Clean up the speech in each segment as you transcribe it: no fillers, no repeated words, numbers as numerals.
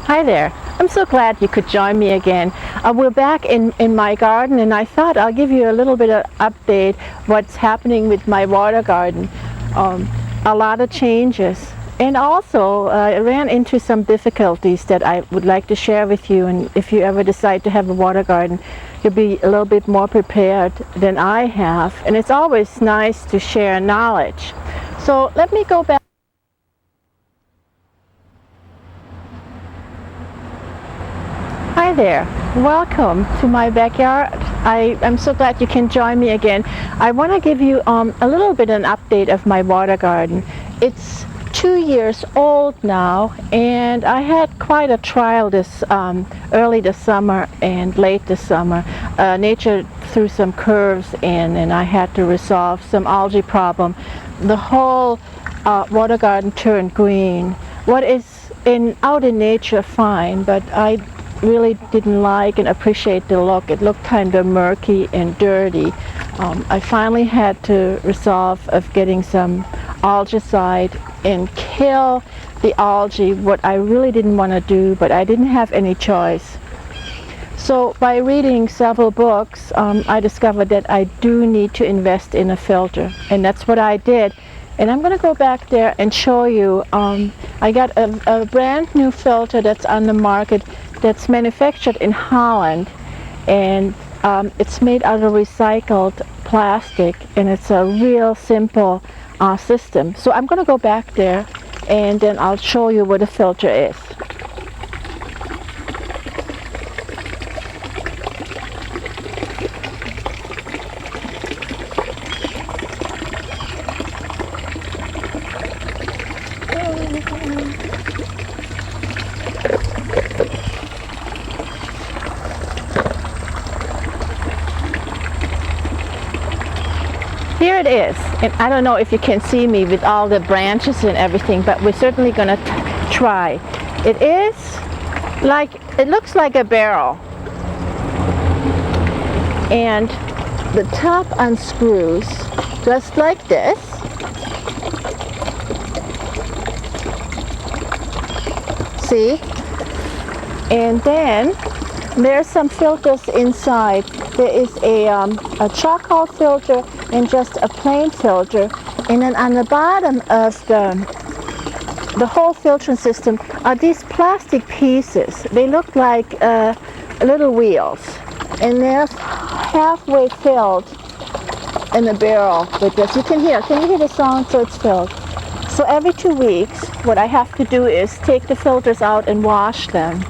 Hi there. I'm so glad you could join me again. We're back in my garden, and I thought I'll give you a little bit of update what's happening with my water garden. A lot of changes. And also, I ran into some difficulties that I would like to share with you, and if you ever decide to have a water garden, you'll be a little bit more prepared than I have. And it's always nice to share knowledge. So let me go back. Hi there, welcome to my backyard. I'm so glad you can join me again. I want to give you a little bit of an update of my water garden. It's 2 years old now, and I had quite a trial this early this summer and late this summer. Nature threw some curves in, and I had to resolve some algae problem. The whole water garden turned green. What is out in nature, fine, but I really didn't like and appreciate the look. It looked kind of murky and dirty. I finally had to resolve of getting some algicide and kill the algae, what I really didn't want to do, but I didn't have any choice. So by reading several books, I discovered that I do need to invest in a filter, and that's what I did. And I'm going to go back there and show you. I got a brand new filter that's on the market that's manufactured in Holland, and it's made out of recycled plastic, and it's a real simple system. So I'm going to go back there, and then I'll show you what a filter is. Here it is, and I don't know if you can see me with all the branches and everything, but we're certainly going to try. It looks like a barrel, and the top unscrews just like this. See? And then there's some filters inside. There is a charcoal filter and just a plain filter, and then on the bottom of the whole filtering system are these plastic pieces. They look like little wheels, and they're halfway filled in the barrel with this. Can you hear the sound? So it's filled. So every 2 weeks, what I have to do is take the filters out and wash them.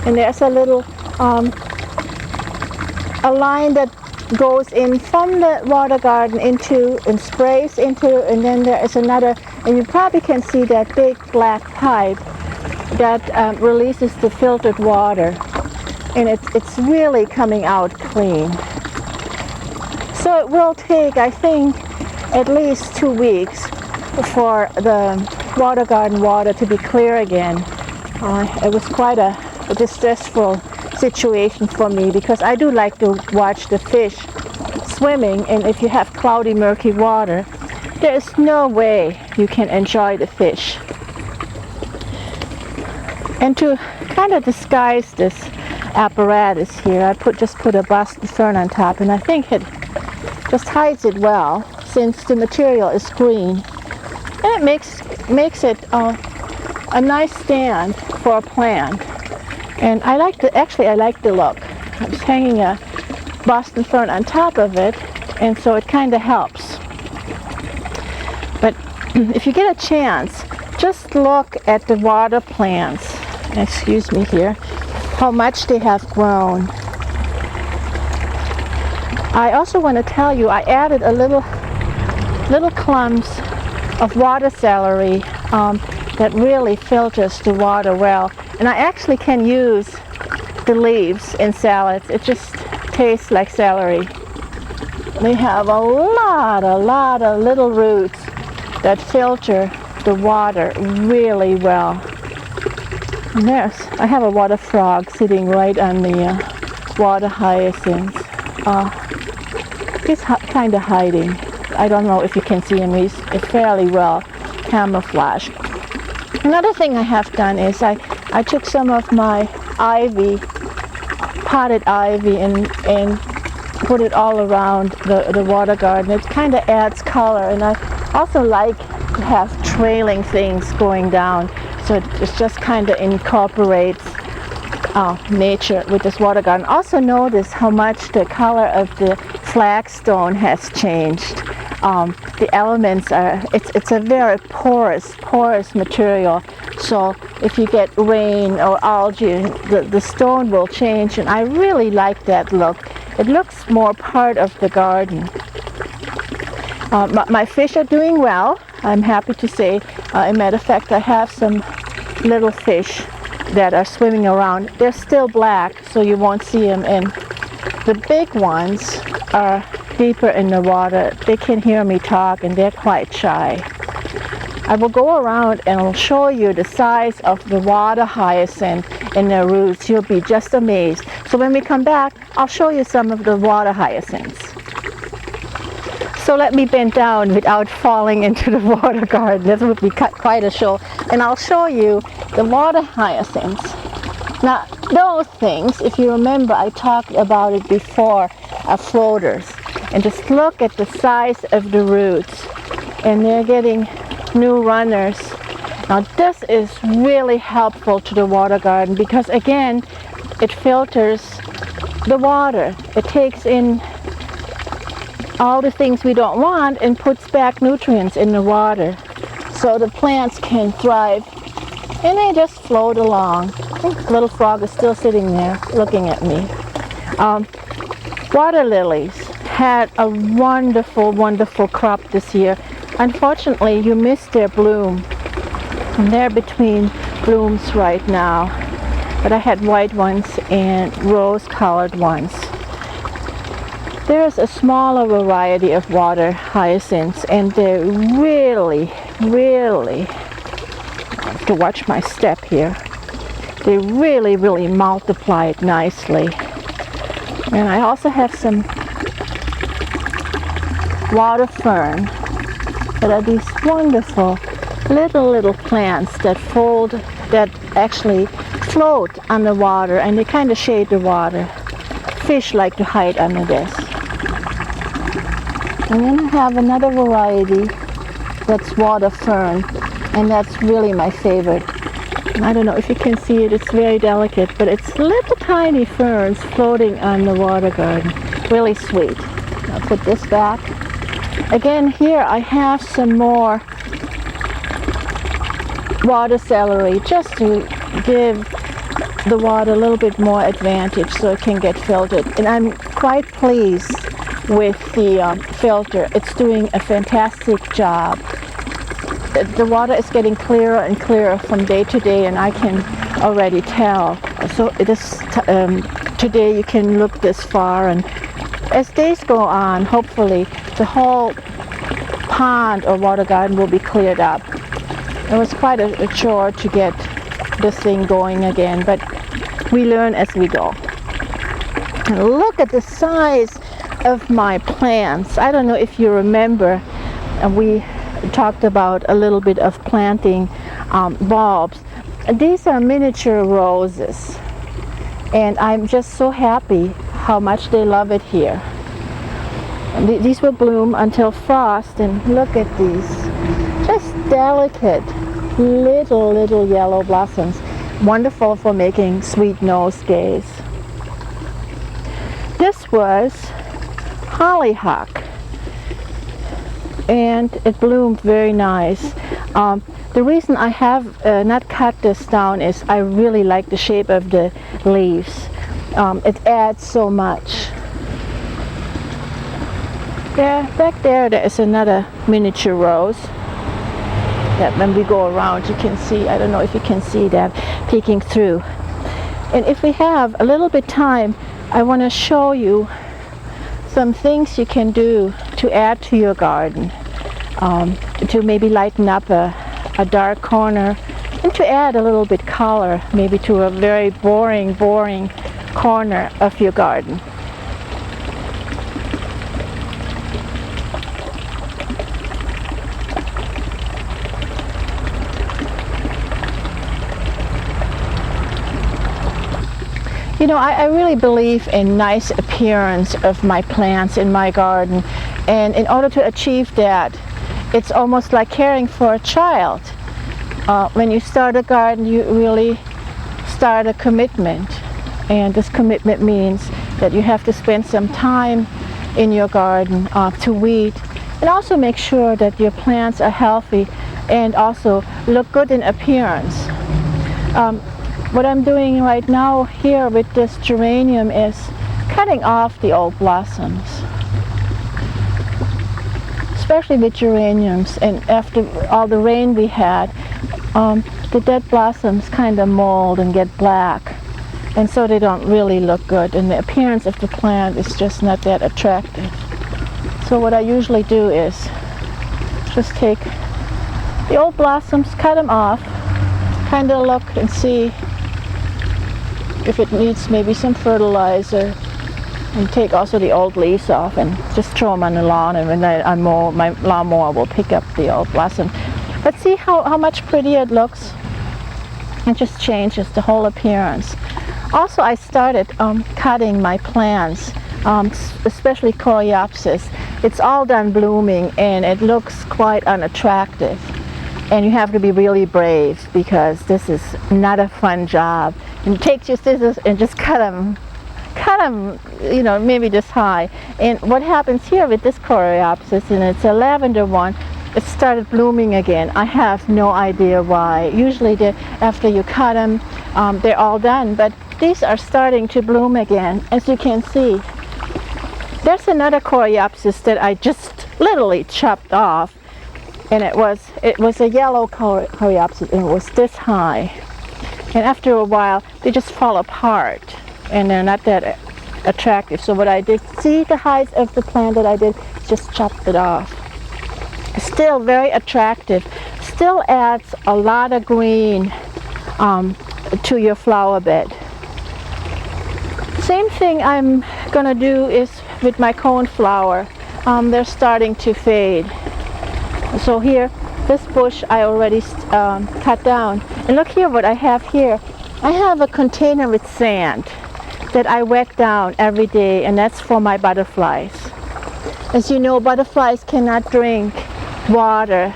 And there's a little a line that goes in from the water garden into and sprays into, and then there is another, and you probably can see that big black pipe that releases the filtered water, and it's really coming out clean. So it will take, I think, at least 2 weeks for the water garden water to be clear again. It was quite a distressful situation for me, because I do like to watch the fish swimming, and if you have cloudy, murky water, there is no way you can enjoy the fish. And to kind of disguise this apparatus here, I just put a Boston fern on top, and I think it just hides it well, since the material is green, and it makes it a nice stand for a plant. And I like the look. I was hanging a Boston fern on top of it, and so it kind of helps. But if you get a chance, just look at the water plants. Excuse me here, how much they have grown. I also want to tell you, I added a little clumps of water celery that really filters the water well. And I actually can use the leaves in salads. It just tastes like celery. They have a lot of little roots that filter the water really well. And I have a water frog sitting right on the water hyacinths. He's kind of hiding. I don't know if you can see him. He's fairly well camouflaged. Another thing I have done is I I took some of my ivy, potted ivy, and put it all around the water garden. It kind of adds color, and I also like to have trailing things going down, so it just kind of incorporates nature with this water garden. Also notice how much the color of the flagstone has changed. The elements are, it's a very porous material, so if you get rain or algae, the stone will change, and I really like that look. It looks more part of the garden. My fish are doing well, I'm happy to say. As a matter of fact, I have some little fish that are swimming around. They're still black, so you won't see them, and the big ones are deeper in the water. They can hear me talk, and they're quite shy. I will go around and I'll show you the size of the water hyacinth in their roots. You'll be just amazed. So when we come back, I'll show you some of the water hyacinths. So let me bend down without falling into the water garden. This would be quite a show. And I'll show you the water hyacinths. Now, those things, if you remember, I talked about it before, are floaters. And just look at the size of the roots. And they're getting new runners. Now, this is really helpful to the water garden because, again, it filters the water. It takes in all the things we don't want and puts back nutrients in the water, so the plants can thrive, and they just float along. The little frog is still sitting there looking at me. Water lilies had a wonderful crop this year. Unfortunately, you missed their bloom, and they're between blooms right now, but I had white ones and rose-colored ones. There's a smaller variety of water hyacinths, and they're really, I have to watch my step here. They really multiplied nicely. And I also have some water fern that are these wonderful little plants that actually float on the water, and they kind of shade the water. Fish like to hide under this. And then I have another variety that's water fern, and that's really my favorite. I don't know if you can see it, it's very delicate, but it's little tiny ferns floating on the water garden. Really sweet. I'll put this back. Again, here I have some more water celery, just to give the water a little bit more advantage so it can get filtered. And I'm quite pleased with the filter. It's doing a fantastic job. The water is getting clearer and clearer from day to day, and I can already tell. So it is today you can look this far, and as days go on, hopefully the whole pond or water garden will be cleared up. It was quite a chore to get this thing going again, but we learn as we go. And look at the size of my plants. I don't know if you remember, we talked about a little bit of planting bulbs. These are miniature roses, and I'm just so happy how much they love it here. And these will bloom until frost, and look at these, just delicate little yellow blossoms. Wonderful for making sweet nosegays. This was hollyhock, and it bloomed very nice. The reason I have not cut this down is I really like the shape of the leaves. It adds so much. Back there is another miniature rose that when we go around you can see. I don't know if you can see that peeking through. And if we have a little bit time, I want to show you some things you can do to add to your garden, to maybe lighten up a dark corner, and to add a little bit color maybe to a very boring corner of your garden. You know, I really believe in nice appearance of my plants in my garden, and in order to achieve that, it's almost like caring for a child. When you start a garden, you really start a commitment, and this commitment means that you have to spend some time in your garden to weed, and also make sure that your plants are healthy and also look good in appearance. What I'm doing right now here with this geranium is cutting off the old blossoms, especially with geraniums. And after all the rain we had, the dead blossoms kind of mold and get black, and so they don't really look good, and the appearance of the plant is just not that attractive. So what I usually do is just take the old blossoms, cut them off, kind of look and see if it needs maybe some fertilizer, and take also the old leaves off and just throw them on the lawn, and when I mow, my lawnmower will pick up the old blossom. But see how much prettier it looks? It just changes the whole appearance. Also, I started cutting my plants, especially Coreopsis. It's all done blooming and it looks quite unattractive. And you have to be really brave, because this is not a fun job. And take your scissors and just cut them, you know, maybe this high. And what happens here with this Coreopsis, and it's a lavender one, it started blooming again. I have no idea why. Usually after you cut them, they're all done, but these are starting to bloom again, as you can see. There's another Coreopsis that I just literally chopped off, and it was a yellow Coreopsis, and it was this high. And after a while, they just fall apart, and they're not that attractive. So what I did, see the height of the plant that I did, just chopped it off. Still very attractive, still adds a lot of green to your flower bed. Same thing I'm gonna do is with my coneflower. They're starting to fade. So here, this bush I already cut down. And look here what I have here. I have a container with sand that I wet down every day, and that's for my butterflies. As you know, butterflies cannot drink water.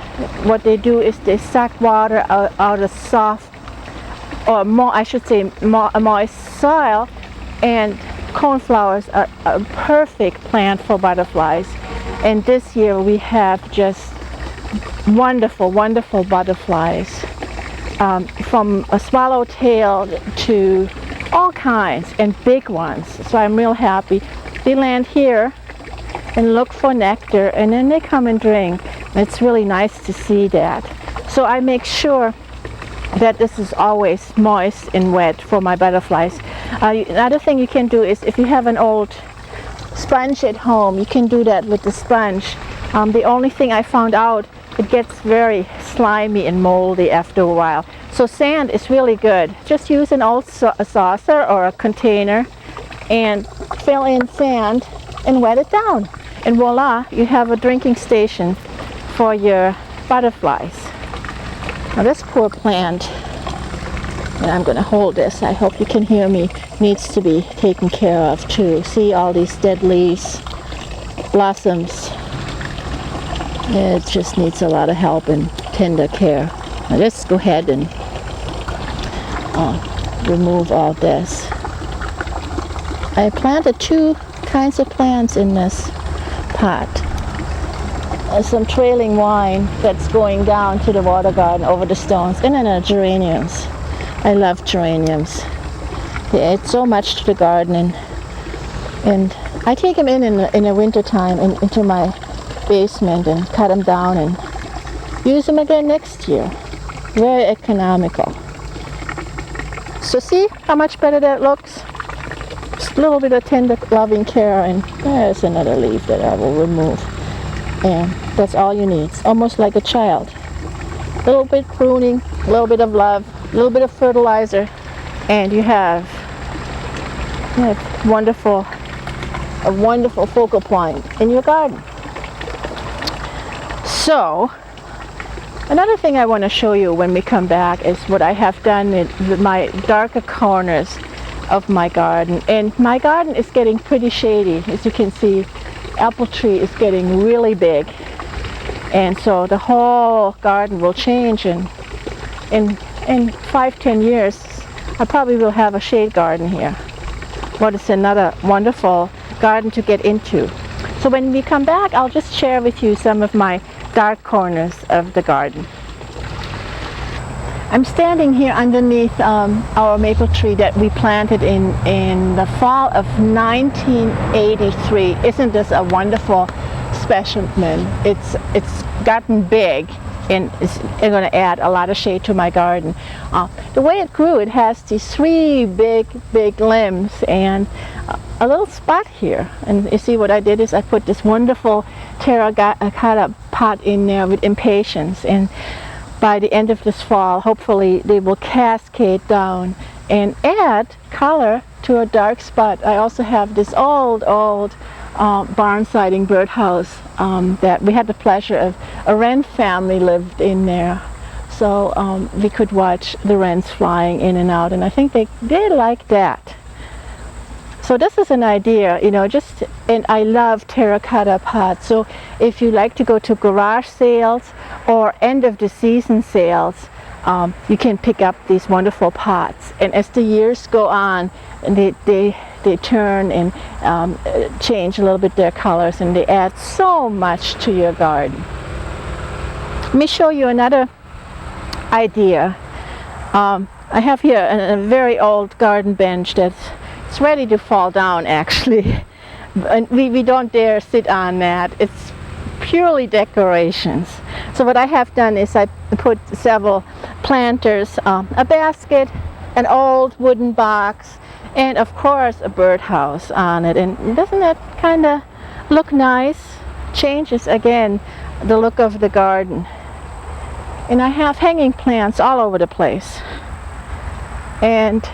What they do is they suck water out of soft, or more, I should say, moist soil, and coneflowers are a perfect plant for butterflies. And this year we have just wonderful, wonderful butterflies, from a swallowtail to all kinds, and big ones. So I'm real happy. They land here and look for nectar, and then they come and drink. It's really nice to see that. So I make sure that this is always moist and wet for my butterflies. Another thing you can do is, if you have an old sponge at home, you can do that with the sponge. The only thing I found out, it gets very slimy and moldy after a while. So sand is really good. Just use an old saucer or a container and fill in sand and wet it down. And voila, you have a drinking station for your butterflies. Now this poor plant, and I'm going to hold this, I hope you can hear me, needs to be taken care of too. See all these dead leaves, blossoms. It just needs a lot of help and tender care. Now let's go ahead and remove all this. I planted two kinds of plants in this pot. Some trailing vine that's going down to the water garden over the stones, and then geraniums. I love geraniums. They add so much to the garden, and I take them in the winter time into my basement and cut them down and use them again next year. Very economical. So see how much better that looks? Just a little bit of tender loving care, and there's another leaf that I will remove. And that's all you need. It's almost like a child. A little bit pruning, a little bit of love, a little bit of fertilizer, and you have a wonderful focal point in your garden. So, another thing I want to show you when we come back is what I have done with my darker corners. of my garden. And my garden is getting pretty shady. As you can see, apple tree is getting really big. And so the whole garden will change, and in 5-10 years, I probably will have a shade garden here. But it's another wonderful garden to get into. So when we come back, I'll just share with you some of my dark corners of the garden. I'm standing here underneath our maple tree that we planted in the fall of 1983. Isn't this a wonderful specimen? It's gotten big, and it's going to add a lot of shade to my garden. The way it grew, it has these 3 big limbs and a little spot here. And you see what I did is I put this wonderful Terra-Cotta pot in there with impatiens, and by the end of this fall, hopefully they will cascade down and add color to a dark spot. I also have this old barn siding birdhouse that we had the pleasure of. A wren family lived in there, so we could watch the wrens flying in and out, and I think they like that. So this is an idea, you know, and I love terracotta pots. So if you like to go to garage sales or end of the season sales, you can pick up these wonderful pots. And as the years go on, they turn and change a little bit their colors, and they add so much to your garden. Let me show you another idea. I have here a very old garden bench it's ready to fall down, actually. And we don't dare sit on that. It's purely decorations. So what I have done is I put several planters, a basket, an old wooden box, and of course a birdhouse on it. And doesn't that kind of look nice? Changes again the look of the garden. And I have hanging plants all over the place. And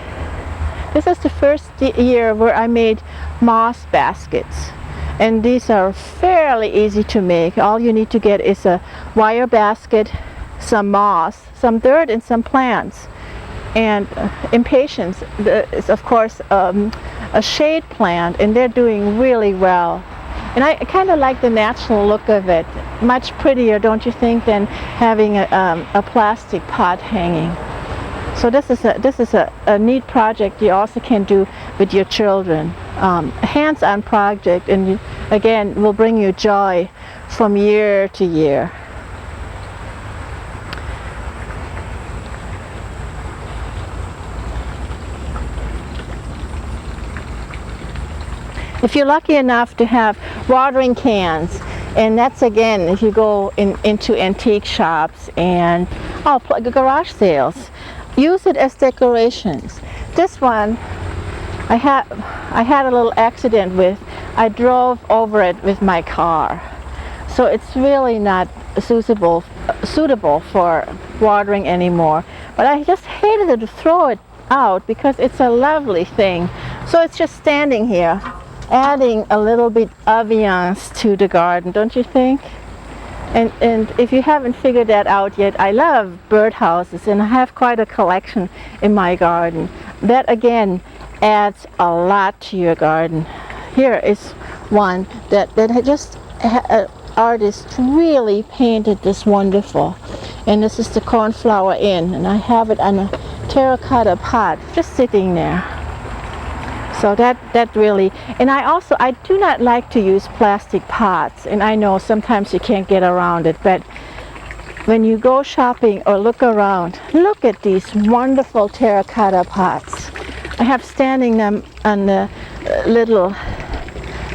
this is the first year where I made moss baskets, and these are fairly easy to make. All you need to get is a wire basket, some moss, some dirt, and some plants. And impatiens is of course a shade plant, and they're doing really well. And I kind of like the natural look of it. Much prettier, don't you think, than having a plastic pot hanging. So this is a neat project you also can do with your children. A hands-on project, and again will bring you joy from year to year. If you're lucky enough to have watering cans, and that's again if you go into antique shops and garage sales, use it as decorations. This one I had a little accident with. I drove over it with my car, so it's really not suitable for watering anymore. But I just hated to throw it out because it's a lovely thing. So it's just standing here, adding a little bit of ambiance to the garden, don't you think? And if you haven't figured that out yet, I love birdhouses, and I have quite a collection in my garden. That again adds a lot to your garden. Here is one that just an artist really painted this wonderful, and this is the cornflower inn, and I have it on a terracotta pot just sitting there. So that really, and I do not like to use plastic pots, and I know sometimes you can't get around it, but when you go shopping or look around, look at these wonderful terracotta pots. I have standing them on the little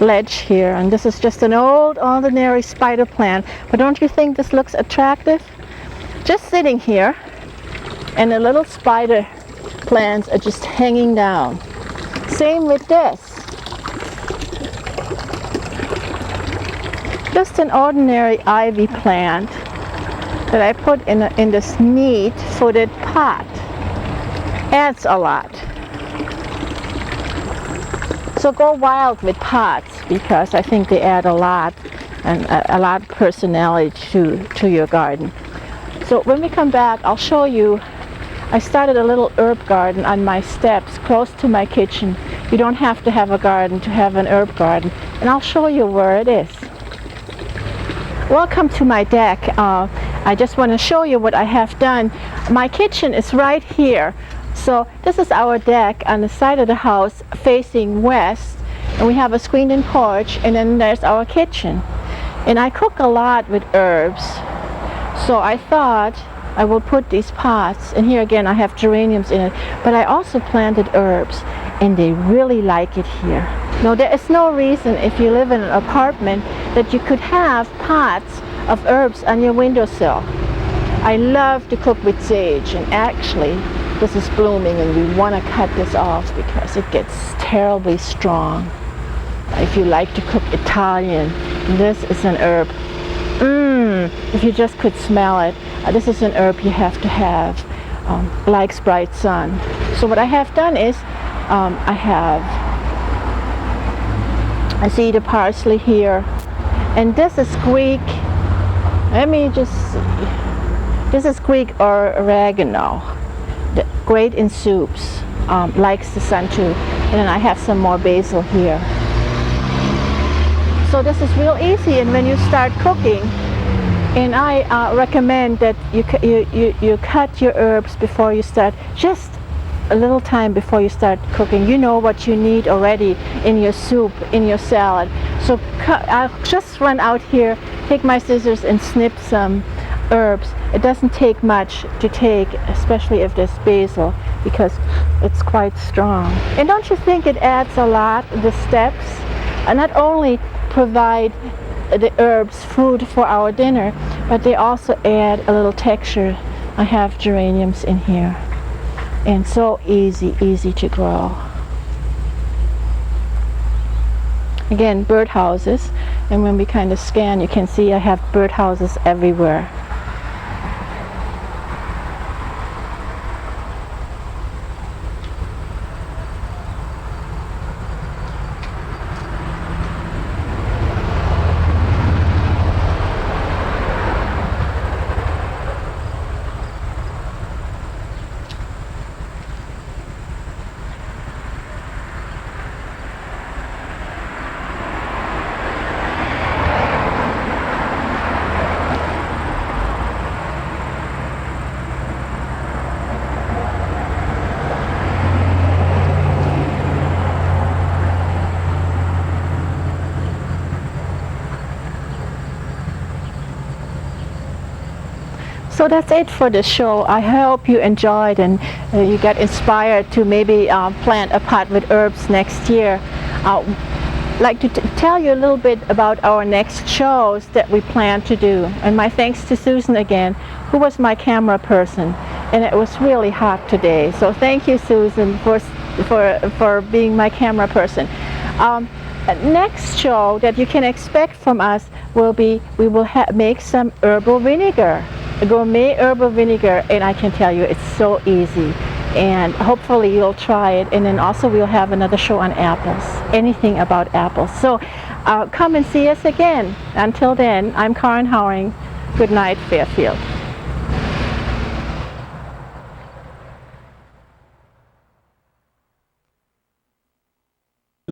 ledge here, and this is just an old ordinary spider plant, but don't you think this looks attractive? Just sitting here, and the little spider plants are just hanging down. Same with this. Just an ordinary ivy plant that I put in this neat footed pot. Adds a lot. So go wild with pots, because I think they add a lot, and a lot of personality to your garden. So when we come back, I'll show you I started a little herb garden on my steps close to my kitchen. You don't have to have a garden to have an herb garden, and I'll show you where it is. Welcome to my deck. I just want to show you what I have done. My kitchen is right here. So this is our deck on the side of the house facing west, and we have a screened-in porch, and then there's our kitchen. And I cook a lot with herbs, so I thought I will put these pots, and here again I have geraniums in it, but I also planted herbs, and they really like it here. Now there is no reason, if you live in an apartment, that you could have pots of herbs on your windowsill. I love to cook with sage, and actually this is blooming, and we want to cut this off because it gets terribly strong. If you like to cook Italian, this is an herb. If you just could smell it, this is an herb you have to have. Likes bright sun. So what I have done is, I see the parsley here, and this is Greek. Let me just see. This is Greek or oregano. Great in soups. Likes the sun too. And then I have some more basil here. So this is real easy, and when you start cooking, and I recommend that you cut your herbs before you start, just a little time before you start cooking. You know what you need already in your soup, in your salad. So I'll just run out here, take my scissors and snip some herbs. It doesn't take much to take, especially if there's basil, because it's quite strong. And don't you think it adds a lot, the steps? Not only provide the herbs food for our dinner, but they also add a little texture. I have geraniums in here, and so easy to grow. Again, birdhouses, and when we kind of scan, you can see I have birdhouses everywhere. So that's it for the show. I hope you enjoyed, and you got inspired to maybe plant a pot with herbs next year. I'd like to tell you a little bit about our next shows that we plan to do. And my thanks to Susan again, who was my camera person. And it was really hot today. So thank you, Susan, for being my camera person. Next show that you can expect from us will be, we will make some herbal vinegar. A gourmet herbal vinegar, and I can tell you it's so easy, and hopefully you'll try it. And then also we'll have another show on apples, anything about apples. So come and see us again. Until then, I'm Karin Herring. Good night, Fairfield.